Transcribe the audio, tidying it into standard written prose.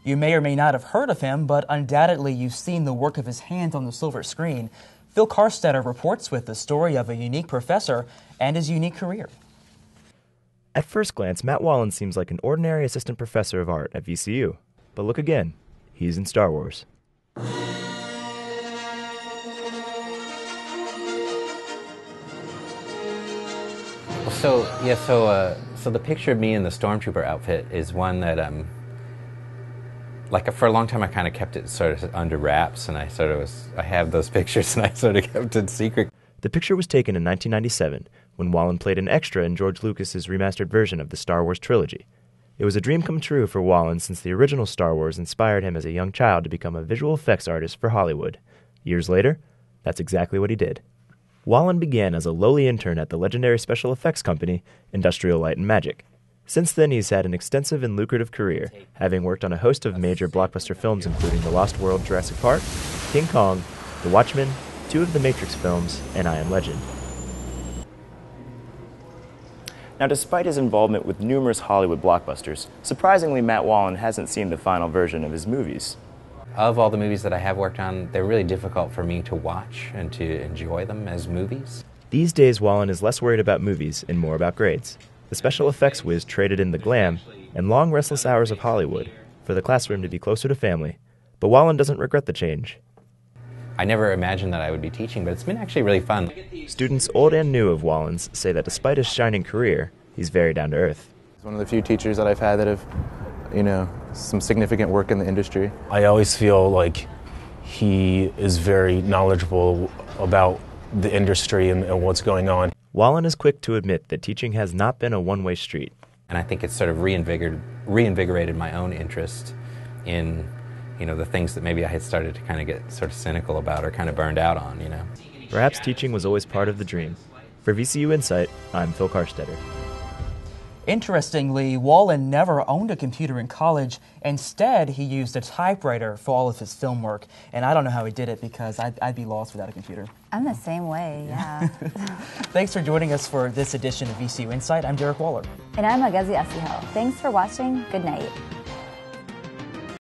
You may or may not have heard of him, but undoubtedly you've seen the work of his hands on the silver screen. Phil Karstetter reports with the story of a unique professor and his unique career. At first glance, Matt Wallin seems like an ordinary assistant professor of art at VCU. But look again, he's in Star Wars. So the picture of me in the Stormtrooper outfit is one that, for a long time I kind of kept it sort of under wraps, and I have those pictures and I sort of kept it secret. The picture was taken in 1997 when Wallin played an extra in George Lucas's remastered version of the Star Wars trilogy. It was a dream come true for Wallin since the original Star Wars inspired him as a young child to become a visual effects artist for Hollywood. Years later, that's exactly what he did. Wallin began as a lowly intern at the legendary special effects company, Industrial Light and Magic. Since then, he's had an extensive and lucrative career, having worked on a host of major blockbuster films including The Lost World: Jurassic Park, King Kong, The Watchmen, 2 of the Matrix films, and I Am Legend. Now, despite his involvement with numerous Hollywood blockbusters, surprisingly, Matt Wallin hasn't seen the final version of his movies. Of all the movies that I have worked on, they're really difficult for me to watch and to enjoy them as movies. These days, Wallin is less worried about movies and more about grades. The special effects whiz traded in the glam and long, restless hours of Hollywood for the classroom to be closer to family. But Wallin doesn't regret the change. I never imagined that I would be teaching, but it's been actually really fun. Students old and new of Wallin's say that despite his shining career, he's very down to earth. He's one of the few teachers that I've had that have, some significant work in the industry. I always feel like he is very knowledgeable about the industry and what's going on. Wallin is quick to admit that teaching has not been a one-way street. And I think it's sort of reinvigorated my own interest in the things that maybe I had started to kind of get sort of cynical about or kind of burned out on, Perhaps teaching was always part of the dream. For VCU Insight, I'm Phil Karstetter. Interestingly, Wallin never owned a computer in college. Instead, he used a typewriter for all of his film work. And I don't know how he did it because I'd be lost without a computer. I'm the same way, yeah. Thanks for joining us for this edition of VCU Insight. I'm Derek Waller. And I'm Agazi Asihel. Thanks for watching. Good night.